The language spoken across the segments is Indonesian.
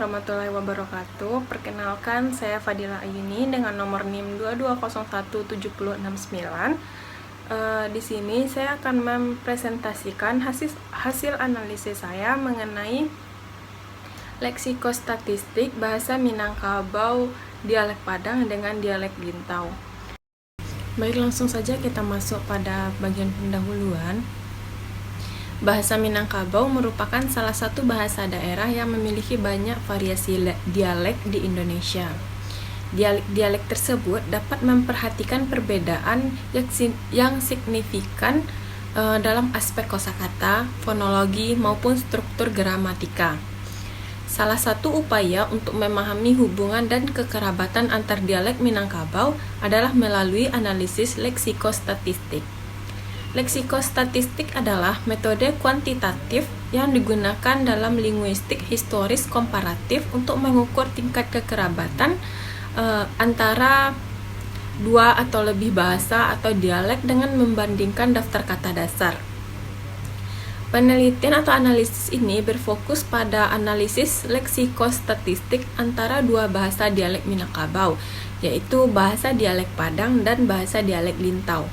warahmatullahi wabarakatuh. Perkenalkan, saya Fadila Ayuni dengan nomor NIM 22017069. Di sini saya akan mempresentasikan hasil analisis saya mengenai leksikostatistik bahasa Minangkabau dialek Padang dengan dialek Lintau. Baik, langsung saja kita masuk pada bagian pendahuluan. Bahasa Minangkabau merupakan salah satu bahasa daerah yang memiliki banyak variasi dialek di Indonesia. Dialek-dialek tersebut dapat memperhatikan perbedaan yang signifikan dalam aspek kosakata, fonologi, maupun struktur gramatika. Salah satu upaya untuk memahami hubungan dan kekerabatan antar dialek Minangkabau adalah melalui analisis leksikostatistik. Leksikostatistik adalah metode kuantitatif yang digunakan dalam linguistik historis komparatif untuk mengukur tingkat kekerabatan antara dua atau lebih bahasa atau dialek dengan membandingkan daftar kata dasar. Penelitian atau analisis ini berfokus pada analisis leksikostatistik antara dua bahasa dialek Minangkabau, yaitu bahasa dialek Padang dan bahasa dialek Lintau.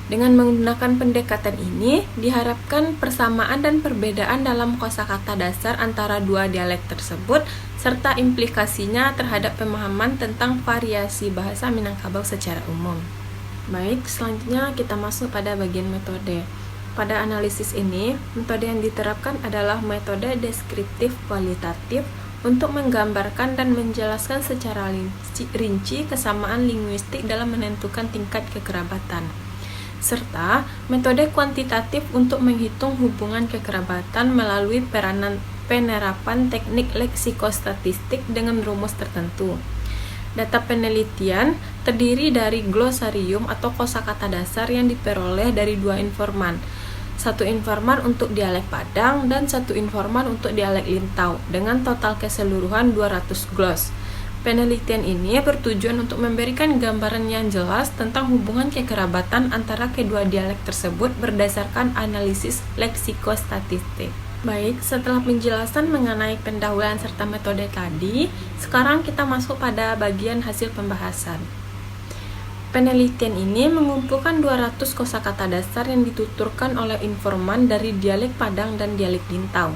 Dengan menggunakan pendekatan ini, diharapkan persamaan dan perbedaan dalam kosakata dasar antara dua dialek tersebut, serta implikasinya terhadap pemahaman tentang variasi bahasa Minangkabau secara umum. Baik, selanjutnya kita masuk pada bagian metode. Pada analisis ini, metode yang diterapkan adalah metode deskriptif kualitatif untuk menggambarkan dan menjelaskan secara rinci kesamaan linguistik dalam menentukan tingkat kekerabatan, serta metode kuantitatif untuk menghitung hubungan kekerabatan melalui penerapan teknik leksikostatistik dengan rumus tertentu. Data penelitian terdiri dari glosarium atau kosakata dasar yang diperoleh dari dua informan, satu informan untuk dialek Padang dan satu informan untuk dialek Lintau dengan total keseluruhan 200 glos. Penelitian ini bertujuan untuk memberikan gambaran yang jelas tentang hubungan kekerabatan antara kedua dialek tersebut berdasarkan analisis leksikostatistik. Baik, setelah penjelasan mengenai pendahuluan serta metode tadi, sekarang kita masuk pada bagian hasil pembahasan. Penelitian ini mengumpulkan 200 kosakata dasar yang dituturkan oleh informan dari dialek Padang dan dialek Lintau.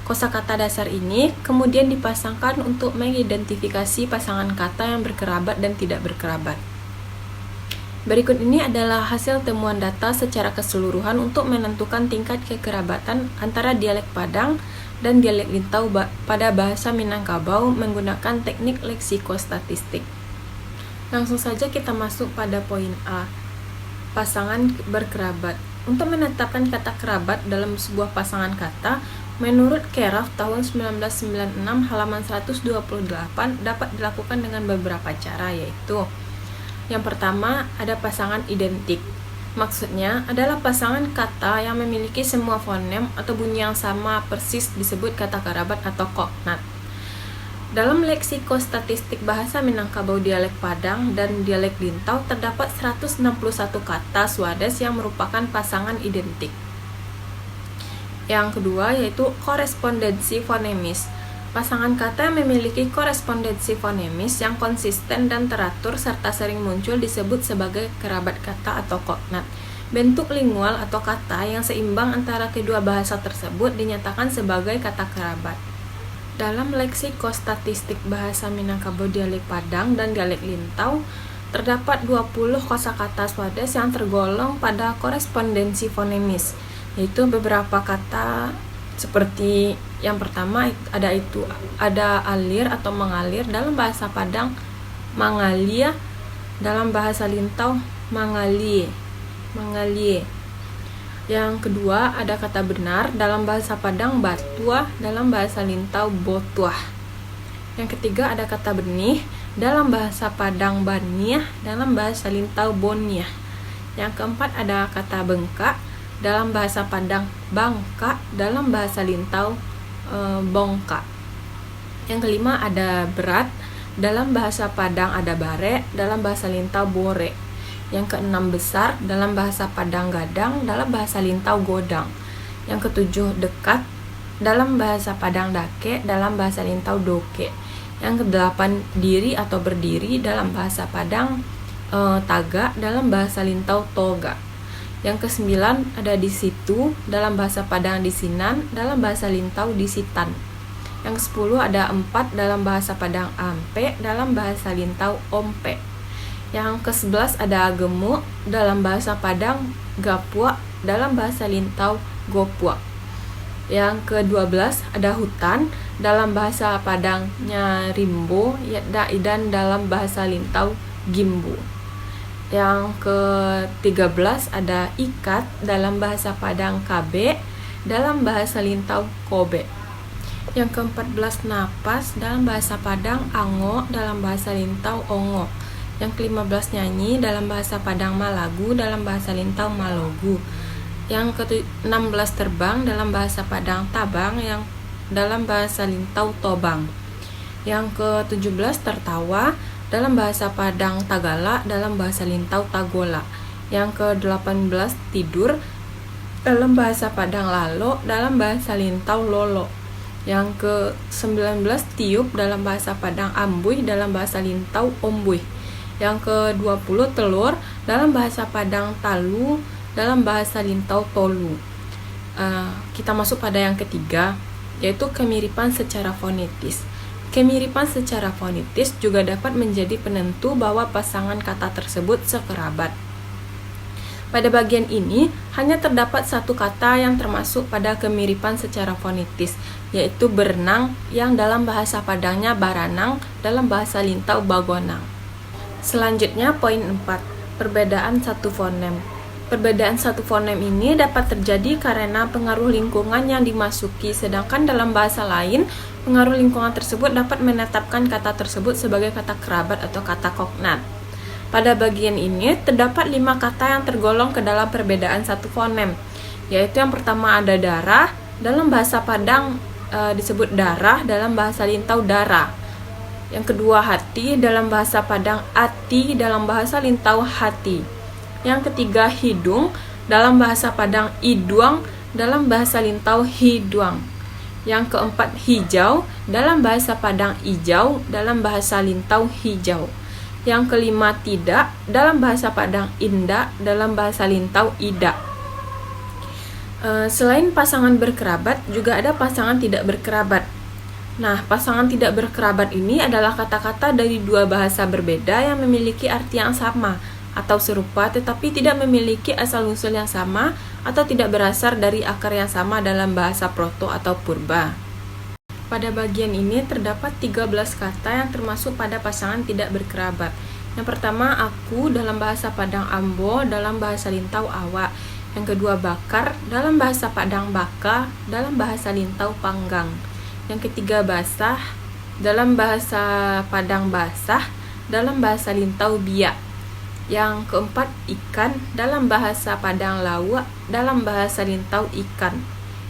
Kosakata dasar ini kemudian dipasangkan untuk mengidentifikasi pasangan kata yang berkerabat dan tidak berkerabat. Berikut ini adalah hasil temuan data secara keseluruhan untuk menentukan tingkat kekerabatan antara dialek Padang dan dialek Lintau pada bahasa Minangkabau menggunakan teknik leksikostatistik. Langsung saja kita masuk pada poin A, pasangan berkerabat. Untuk menetapkan kata kerabat dalam sebuah pasangan kata, menurut Keraf tahun 1996 halaman 128 dapat dilakukan dengan beberapa cara, yaitu yang pertama ada pasangan identik. Maksudnya adalah pasangan kata yang memiliki semua fonem atau bunyi yang sama persis disebut kata kerabat atau kognat. Dalam leksikostatistik bahasa Minangkabau dialek Padang dan dialek Lintau terdapat 161 kata Swades yang merupakan pasangan identik. Yang kedua yaitu korespondensi fonemis. Pasangan kata yang memiliki korespondensi fonemis yang konsisten dan teratur serta sering muncul disebut sebagai kerabat kata atau kognat. Bentuk lingual atau kata yang seimbang antara kedua bahasa tersebut dinyatakan sebagai kata kerabat. Dalam leksikostatistik bahasa Minangkabau dialek Padang dan dialek Lintau terdapat 20 kosakata Swades yang tergolong pada korespondensi fonemis, yaitu beberapa kata seperti yang pertama ada alir atau mengalir dalam bahasa Padang, mangalia, dalam bahasa Lintau mangalie. Yang kedua ada kata benar dalam bahasa Padang batua, dalam bahasa Lintau botuah. Yang ketiga ada kata benih dalam bahasa Padang baniah, dalam bahasa Lintau boniah. Yang keempat ada kata bengkak dalam bahasa Padang bangka, dalam bahasa Lintau bongka. Yang kelima ada berat dalam bahasa Padang ada bare, dalam bahasa Lintau bore. Yang keenam besar dalam bahasa Padang gadang, dalam bahasa Lintau godang. Yang ketujuh dekat dalam bahasa Padang dake, dalam bahasa Lintau doke. Yang ke-8 diri atau berdiri dalam bahasa Padang taga, dalam bahasa Lintau toga. Yang ke-9 ada di situ, dalam bahasa Padang disinan, dalam bahasa Lintau disitan. Yang ke-10 ada 4 dalam bahasa Padang ampe, dalam bahasa Lintau ompe. Yang ke-11 ada gemuk, dalam bahasa Padang gapua, dalam bahasa Lintau gopua. Yang ke-12 ada hutan, dalam bahasa Padangnya rimbo, dan dalam bahasa Lintau gimbu. Yang ke-13 ada ikat, dalam bahasa Padang kabe, dalam bahasa Lintau kobe. Yang ke-14 napas, dalam bahasa Padang ango, dalam bahasa Lintau ongo. Yang ke-15 nyanyi, dalam bahasa Padang malagu, dalam bahasa Lintau malogu. Yang ke-16 terbang, dalam bahasa Padang tabang, yang dalam bahasa Lintau tobang. Yang ke-17 tertawa, dalam bahasa Padang tagala, dalam bahasa Lintau tagola. Yang ke-18 tidur, dalam bahasa Padang lalo, dalam bahasa Lintau lolo. Yang ke-19 tiup, dalam bahasa Padang ambuih, dalam bahasa Lintau ombuih. Yang ke-20 telur, dalam bahasa Padang talu, dalam bahasa Lintau tolu. Kita masuk pada yang ketiga, yaitu kemiripan secara fonetis. Kemiripan secara fonetis juga dapat menjadi penentu bahwa pasangan kata tersebut sekerabat. Pada bagian ini, hanya terdapat satu kata yang termasuk pada kemiripan secara fonetis, yaitu berenang, yang dalam bahasa Padangnya baranang, dalam bahasa Lintau bagonang. Selanjutnya poin 4, perbedaan satu fonem. Perbedaan satu fonem ini dapat terjadi karena pengaruh lingkungan yang dimasuki, sedangkan dalam bahasa lain, pengaruh lingkungan tersebut dapat menetapkan kata tersebut sebagai kata kerabat atau kata kognat. Pada bagian ini, terdapat 5 kata yang tergolong ke dalam perbedaan satu fonem, yaitu yang pertama ada darah, dalam bahasa Padang disebut darah, dalam bahasa Lintau darah. Yang kedua hati, dalam bahasa Padang ati, dalam bahasa Lintau hati. Yang ketiga hidung, dalam bahasa Padang iduang, dalam bahasa Lintau hiduang. Yang keempat hijau, dalam bahasa Padang ijau, dalam bahasa Lintau hijau. Yang kelima tidak, dalam bahasa Padang indah, dalam bahasa Lintau ida. Selain pasangan berkerabat, juga ada pasangan tidak berkerabat. Nah, pasangan tidak berkerabat ini adalah kata-kata dari dua bahasa berbeda yang memiliki arti yang sama atau serupa, tetapi tidak memiliki asal-usul yang sama atau tidak berasal dari akar yang sama dalam bahasa proto atau purba. Pada bagian ini terdapat 13 kata yang termasuk pada pasangan tidak berkerabat. Yang pertama aku, dalam bahasa Padang ambo, dalam bahasa Lintau awak. Yang kedua bakar, dalam bahasa Padang baka, dalam bahasa Lintau panggang. Yang ketiga basah, dalam bahasa Padang basah, dalam bahasa Lintau biak. Yang keempat ikan, dalam bahasa Padang lawak, dalam bahasa Lintau ikan.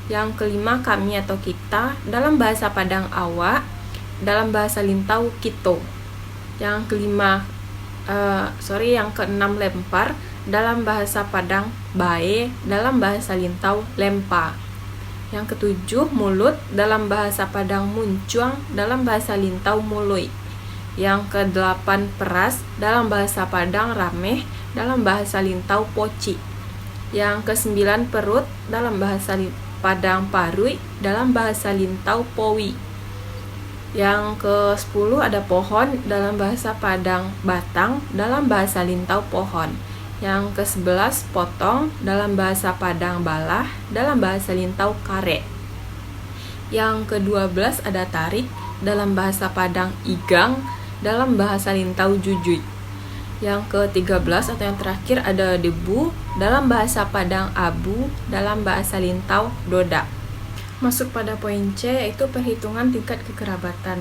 Yang kelima kami atau kita, dalam bahasa Padang awak, dalam bahasa Lintau kito. Yang keenam lempar, dalam bahasa Padang bae, dalam bahasa Lintau lempa. Yang ketujuh mulut, dalam bahasa Padang muncuang, dalam bahasa Lintau mului. Yang kedelapan peras, dalam bahasa Padang rameh, dalam bahasa Lintau poci. Yang kesembilan perut, dalam bahasa Padang parui, dalam bahasa Lintau powi. Yang ke-10 ada pohon, dalam bahasa Padang batang, dalam bahasa Lintau pohon. Yang ke-11 potong, dalam bahasa Padang balah, dalam bahasa Lintau kare. Yang ke-12 ada tarik, dalam bahasa Padang igang, dalam bahasa Lintau jujui. Yang ke-13 atau yang terakhir ada debu, dalam bahasa Padang abu, dalam bahasa Lintau doda. Masuk pada poin C, yaitu perhitungan tingkat kekerabatan.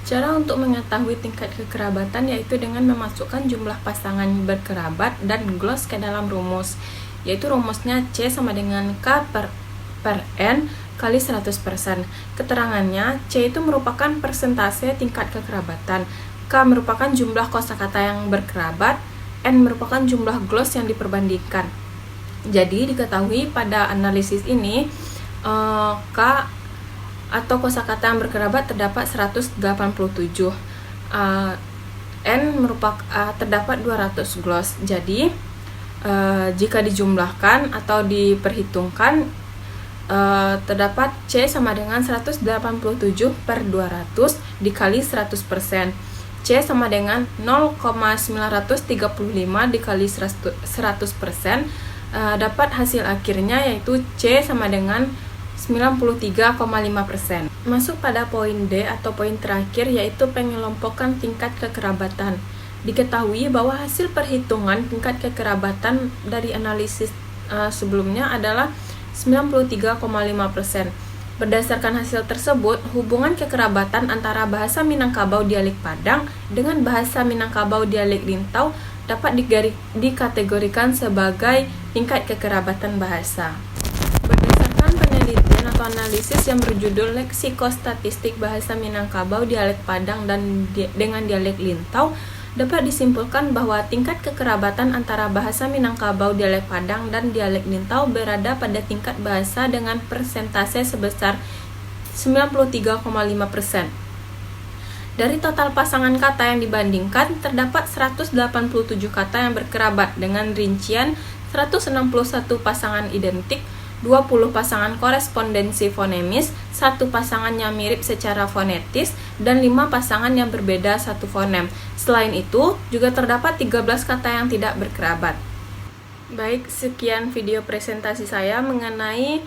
Cara untuk mengetahui tingkat kekerabatan yaitu dengan memasukkan jumlah pasangan berkerabat dan glose ke dalam rumus, yaitu rumusnya C sama dengan K per N kali 100%. Keterangannya, C itu merupakan persentase tingkat kekerabatan, K merupakan jumlah kosakata yang berkerabat, N merupakan jumlah glose yang diperbandingkan. Jadi diketahui pada analisis ini K atau kosakata yang berkerabat terdapat 187. N merupakan terdapat 200 gloss. Jadi jika dijumlahkan atau diperhitungkan, terdapat C sama dengan 187 per 200 dikali 100%. C sama dengan 0,935 dikali 100%. Dapat hasil akhirnya yaitu C sama dengan 93,5%. Masuk pada poin D atau poin terakhir, yaitu pengelompokan tingkat kekerabatan. Diketahui bahwa hasil perhitungan tingkat kekerabatan dari analisis sebelumnya adalah 93,5%. Berdasarkan hasil tersebut, hubungan kekerabatan antara bahasa Minangkabau dialek Padang dengan bahasa Minangkabau dialek Lintau dapat dikategorikan sebagai tingkat kekerabatan bahasa. Berdasarkan penelitian atau analisis yang berjudul Leksikostatistik Bahasa Minangkabau Dialek Padang dan dengan Dialek Lintau, dapat disimpulkan bahwa tingkat kekerabatan antara bahasa Minangkabau dialek Padang dan dialek Lintau berada pada tingkat bahasa dengan persentase sebesar 93,5%. Dari total pasangan kata yang dibandingkan, terdapat 187 kata yang berkerabat dengan rincian 161 pasangan identik, 20 pasangan korespondensi fonemis, 1 pasangan yang mirip secara fonetis, dan 5 pasangan yang berbeda satu fonem. Selain itu, juga terdapat 13 kata yang tidak berkerabat. Baik, sekian video presentasi saya mengenai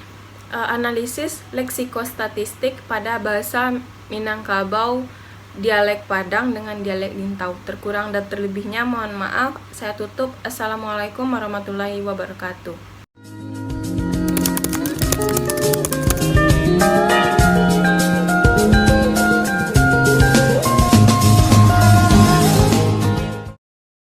analisis leksikostatistik pada bahasa Minangkabau dialek Padang dengan dialek Lintau. Terkurang dan terlebihnya mohon maaf. Saya tutup. Assalamualaikum warahmatullahi wabarakatuh.